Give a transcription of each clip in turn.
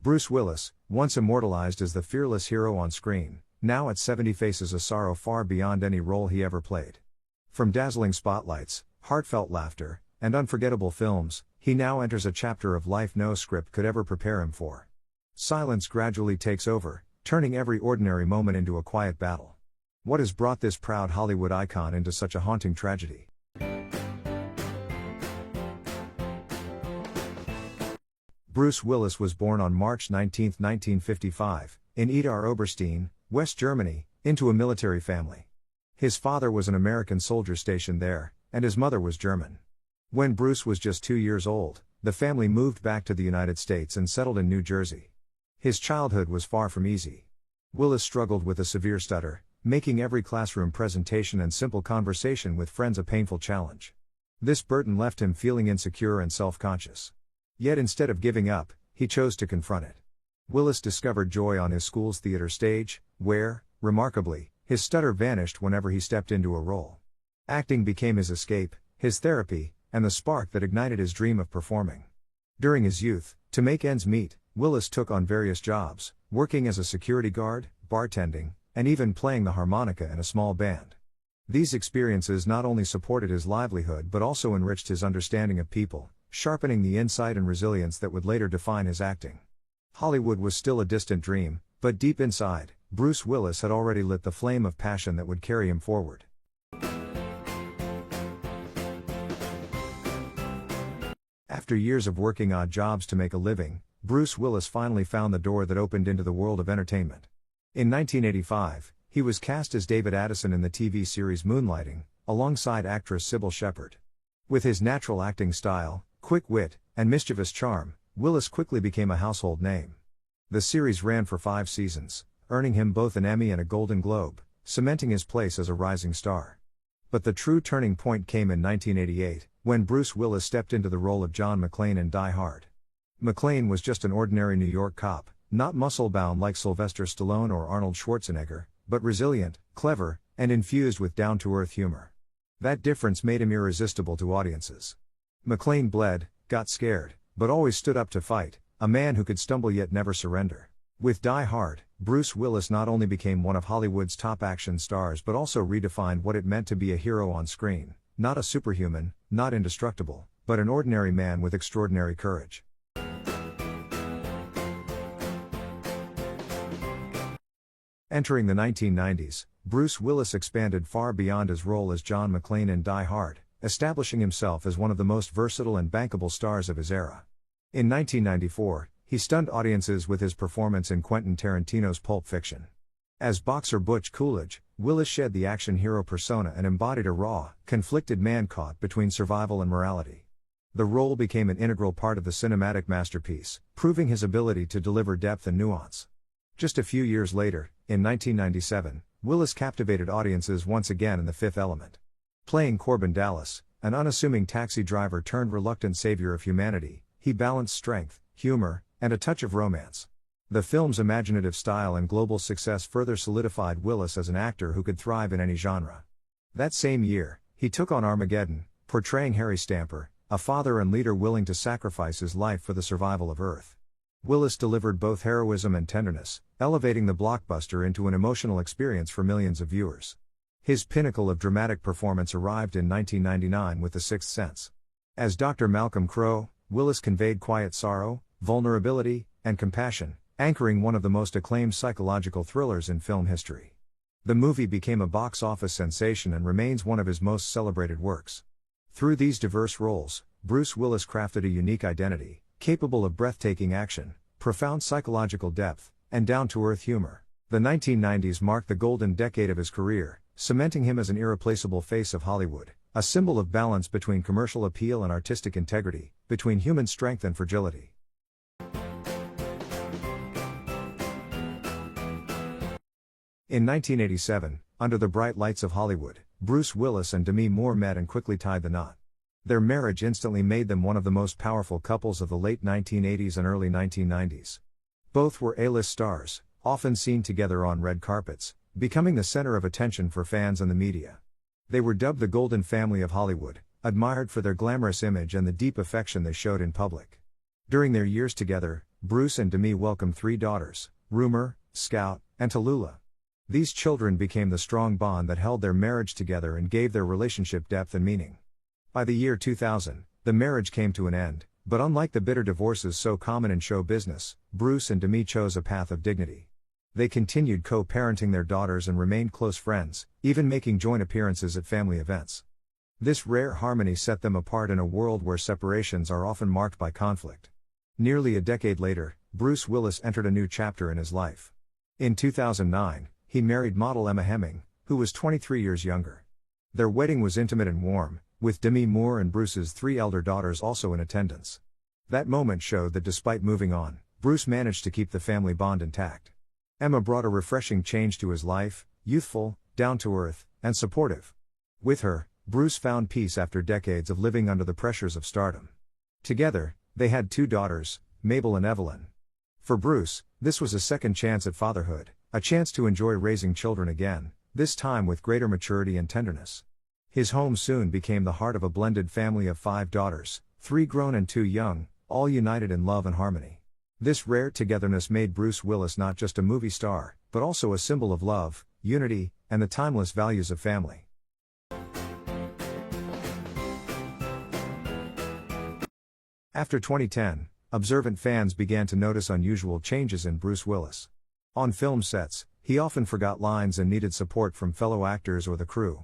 Bruce Willis, once immortalized as the fearless hero on screen, now at 70 faces a sorrow far beyond any role he ever played. From dazzling spotlights, heartfelt laughter, and unforgettable films, he now enters a chapter of life no script could ever prepare him for. Silence gradually takes over, turning every ordinary moment into a quiet battle. What has brought this proud Hollywood icon into such a haunting tragedy? Bruce Willis was born on March 19, 1955, in Idar Oberstein, West Germany, into a military family. His father was an American soldier stationed there, and his mother was German. When Bruce was just 2 years old, the family moved back to the United States and settled in New Jersey. His childhood was far from easy. Willis struggled with a severe stutter, making every classroom presentation and simple conversation with friends a painful challenge. This burden left him feeling insecure and self-conscious. Yet instead of giving up, he chose to confront it. Willis discovered joy on his school's theater stage, where, remarkably, his stutter vanished whenever he stepped into a role. Acting became his escape, his therapy, and the spark that ignited his dream of performing. During his youth, to make ends meet, Willis took on various jobs, working as a security guard, bartending, and even playing the harmonica in a small band. These experiences not only supported his livelihood but also enriched his understanding of people, sharpening the insight and resilience that would later define his acting. Hollywood was still a distant dream, but deep inside, Bruce Willis had already lit the flame of passion that would carry him forward. After years of working odd jobs to make a living, Bruce Willis finally found the door that opened into the world of entertainment. In 1985, he was cast as David Addison in the TV series Moonlighting, alongside actress Sybil Shepherd. With his natural acting style, quick wit, and mischievous charm, Willis quickly became a household name. The series ran for 5 seasons, earning him both an Emmy and a Golden Globe, cementing his place as a rising star. But the true turning point came in 1988, when Bruce Willis stepped into the role of John McClane in Die Hard. McClane was just an ordinary New York cop, not muscle-bound like Sylvester Stallone or Arnold Schwarzenegger, but resilient, clever, and infused with down-to-earth humor. That difference made him irresistible to audiences. McClane bled, got scared, but always stood up to fight, a man who could stumble yet never surrender. With Die Hard, Bruce Willis not only became one of Hollywood's top action stars but also redefined what it meant to be a hero on screen, not a superhuman, not indestructible, but an ordinary man with extraordinary courage. Entering the 1990s, Bruce Willis expanded far beyond his role as John McClane in Die Hard, establishing himself as one of the most versatile and bankable stars of his era. In 1994, he stunned audiences with his performance in Quentin Tarantino's Pulp Fiction. As boxer Butch Coolidge, Willis shed the action hero persona and embodied a raw, conflicted man caught between survival and morality. The role became an integral part of the cinematic masterpiece, proving his ability to deliver depth and nuance. Just a few years later, in 1997, Willis captivated audiences once again in The Fifth Element. Playing Corbin Dallas, an unassuming taxi driver turned reluctant savior of humanity, he balanced strength, humor, and a touch of romance. The film's imaginative style and global success further solidified Willis as an actor who could thrive in any genre. That same year, he took on Armageddon, portraying Harry Stamper, a father and leader willing to sacrifice his life for the survival of Earth. Willis delivered both heroism and tenderness, elevating the blockbuster into an emotional experience for millions of viewers. His pinnacle of dramatic performance arrived in 1999 with The Sixth Sense. As Dr. Malcolm Crowe, Willis conveyed quiet sorrow, vulnerability, and compassion, anchoring one of the most acclaimed psychological thrillers in film history. The movie became a box office sensation and remains one of his most celebrated works. Through these diverse roles, Bruce Willis crafted a unique identity, capable of breathtaking action, profound psychological depth, and down-to-earth humor. The 1990s marked the golden decade of his career, cementing him as an irreplaceable face of Hollywood, a symbol of balance between commercial appeal and artistic integrity, between human strength and fragility. In 1987, under the bright lights of Hollywood, Bruce Willis and Demi Moore met and quickly tied the knot. Their marriage instantly made them one of the most powerful couples of the late 1980s and early 1990s. Both were A-list stars, often seen together on red carpets, becoming the center of attention for fans and the media. They were dubbed the Golden Family of Hollywood, admired for their glamorous image and the deep affection they showed in public. During their years together, Bruce and Demi welcomed 3 daughters, Rumor, Scout, and Tallulah. These children became the strong bond that held their marriage together and gave their relationship depth and meaning. By the year 2000, the marriage came to an end, but unlike the bitter divorces so common in show business, Bruce and Demi chose a path of dignity. They continued co-parenting their daughters and remained close friends, even making joint appearances at family events. This rare harmony set them apart in a world where separations are often marked by conflict. Nearly a decade later, Bruce Willis entered a new chapter in his life. In 2009, he married model Emma Hemming, who was 23 years younger. Their wedding was intimate and warm, with Demi Moore and Bruce's 3 elder daughters also in attendance. That moment showed that despite moving on, Bruce managed to keep the family bond intact. Emma brought a refreshing change to his life, youthful, down-to-earth, and supportive. With her, Bruce found peace after decades of living under the pressures of stardom. Together, they had 2 daughters, Mabel and Evelyn. For Bruce, this was a second chance at fatherhood, a chance to enjoy raising children again, this time with greater maturity and tenderness. His home soon became the heart of a blended family of 5 daughters, 3 grown and 2 young, all united in love and harmony. This rare togetherness made Bruce Willis not just a movie star, but also a symbol of love, unity, and the timeless values of family. After 2010, observant fans began to notice unusual changes in Bruce Willis. On film sets, he often forgot lines and needed support from fellow actors or the crew.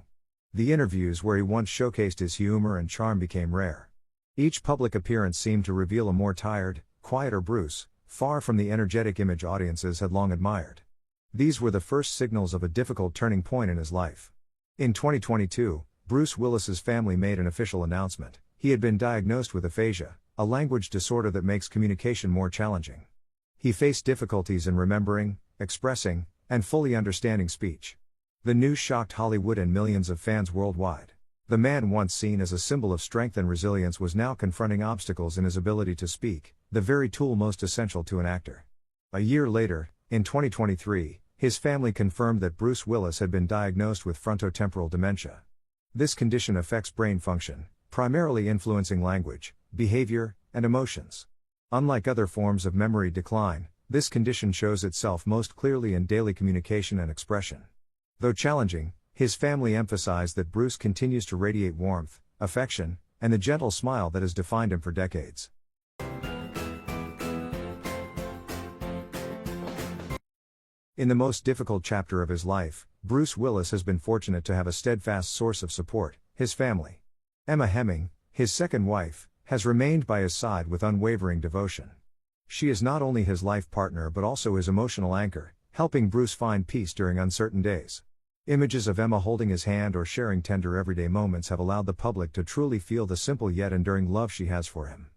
The interviews where he once showcased his humor and charm became rare. Each public appearance seemed to reveal a more tired, quieter Bruce, far from the energetic image audiences had long admired. These were the first signals of a difficult turning point in his life. In 2022, Bruce Willis's family made an official announcement. He had been diagnosed with aphasia, a language disorder that makes communication more challenging. He faced difficulties in remembering, expressing, and fully understanding speech. The news shocked Hollywood and millions of fans worldwide. The man once seen as a symbol of strength and resilience was now confronting obstacles in his ability to speak, the very tool most essential to an actor. A year later, in 2023, his family confirmed that Bruce Willis had been diagnosed with frontotemporal dementia. This condition affects brain function, primarily influencing language, behavior, and emotions. Unlike other forms of memory decline, this condition shows itself most clearly in daily communication and expression. Though challenging, his family emphasized that Bruce continues to radiate warmth, affection, and the gentle smile that has defined him for decades. In the most difficult chapter of his life, Bruce Willis has been fortunate to have a steadfast source of support, his family. Emma Hemming, his second wife, has remained by his side with unwavering devotion. She is not only his life partner but also his emotional anchor, helping Bruce find peace during uncertain days. Images of Emma holding his hand or sharing tender everyday moments have allowed the public to truly feel the simple yet enduring love she has for him.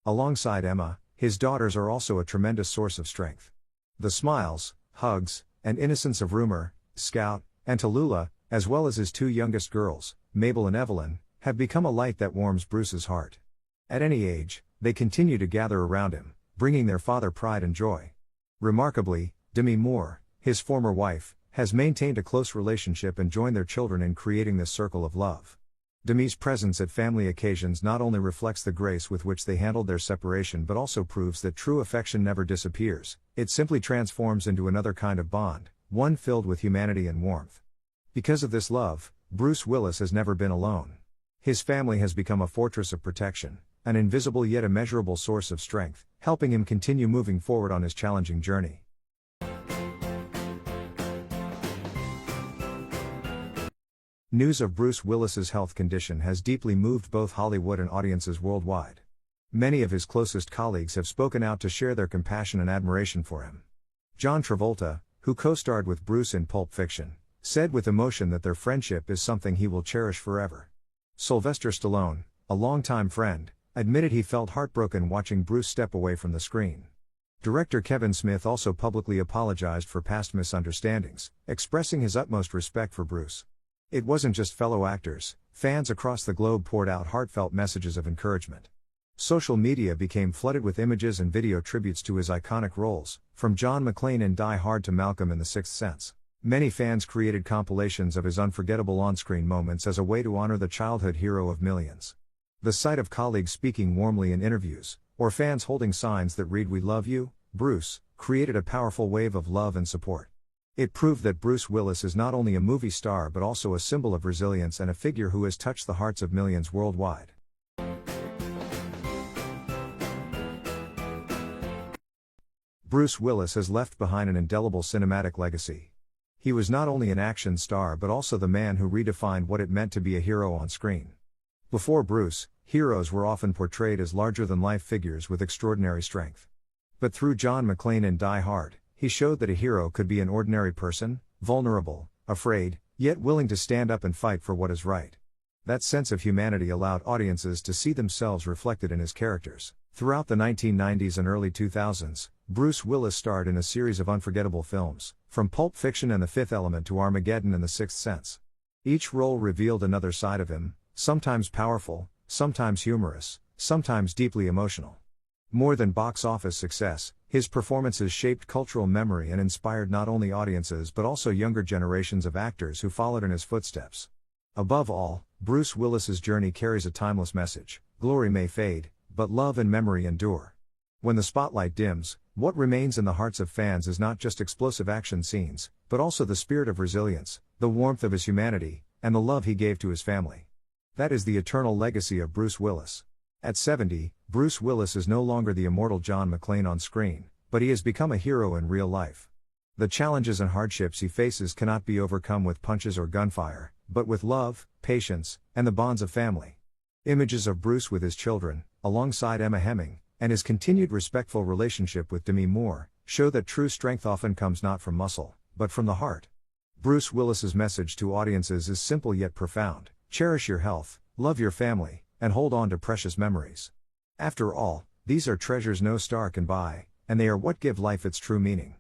Alongside Emma, his daughters are also a tremendous source of strength. The smiles, hugs, and innocence of Rumor, Scout, and Tallulah, as well as his 2 youngest girls, Mabel and Evelyn, have become a light that warms Bruce's heart. At any age, they continue to gather around him, bringing their father pride and joy. Remarkably, Demi Moore, his former wife, has maintained a close relationship and joined their children in creating this circle of love. Demi's presence at family occasions not only reflects the grace with which they handled their separation but also proves that true affection never disappears, it simply transforms into another kind of bond, one filled with humanity and warmth. Because of this love, Bruce Willis has never been alone. His family has become a fortress of protection, an invisible yet immeasurable source of strength, helping him continue moving forward on his challenging journey. News of Bruce Willis's health condition has deeply moved both Hollywood and audiences worldwide. Many of his closest colleagues have spoken out to share their compassion and admiration for him. John Travolta, who co-starred with Bruce in Pulp Fiction, said with emotion that their friendship is something he will cherish forever. Sylvester Stallone, a longtime friend, admitted he felt heartbroken watching Bruce step away from the screen. Director Kevin Smith also publicly apologized for past misunderstandings, expressing his utmost respect for Bruce. It wasn't just fellow actors, fans across the globe poured out heartfelt messages of encouragement. Social media became flooded with images and video tributes to his iconic roles, from John McClane in Die Hard to Malcolm in The Sixth Sense. Many fans created compilations of his unforgettable on-screen moments as a way to honor the childhood hero of millions. The sight of colleagues speaking warmly in interviews, or fans holding signs that read "We love you," Bruce created a powerful wave of love and support. It proved that Bruce Willis is not only a movie star but also a symbol of resilience and a figure who has touched the hearts of millions worldwide. Bruce Willis has left behind an indelible cinematic legacy. He was not only an action star but also the man who redefined what it meant to be a hero on screen. Before Bruce, heroes were often portrayed as larger-than-life figures with extraordinary strength. But through John McClane in Die Hard, he showed that a hero could be an ordinary person, vulnerable, afraid, yet willing to stand up and fight for what is right. That sense of humanity allowed audiences to see themselves reflected in his characters. Throughout the 1990s and early 2000s, Bruce Willis starred in a series of unforgettable films, from Pulp Fiction and The Fifth Element to Armageddon and The Sixth Sense. Each role revealed another side of him, sometimes powerful, sometimes humorous, sometimes deeply emotional. More than box office success, his performances shaped cultural memory and inspired not only audiences but also younger generations of actors who followed in his footsteps. Above all, Bruce Willis's journey carries a timeless message: glory may fade, but love and memory endure. When the spotlight dims, what remains in the hearts of fans is not just explosive action scenes, but also the spirit of resilience, the warmth of his humanity, and the love he gave to his family. That is the eternal legacy of Bruce Willis. At 70, Bruce Willis is no longer the immortal John McClane on screen, but he has become a hero in real life. The challenges and hardships he faces cannot be overcome with punches or gunfire, but with love, patience, and the bonds of family. Images of Bruce with his children, alongside Emma Hemming, and his continued respectful relationship with Demi Moore, show that true strength often comes not from muscle, but from the heart. Bruce Willis's message to audiences is simple yet profound: cherish your health, love your family, and hold on to precious memories. After all, these are treasures no star can buy, and they are what give life its true meaning.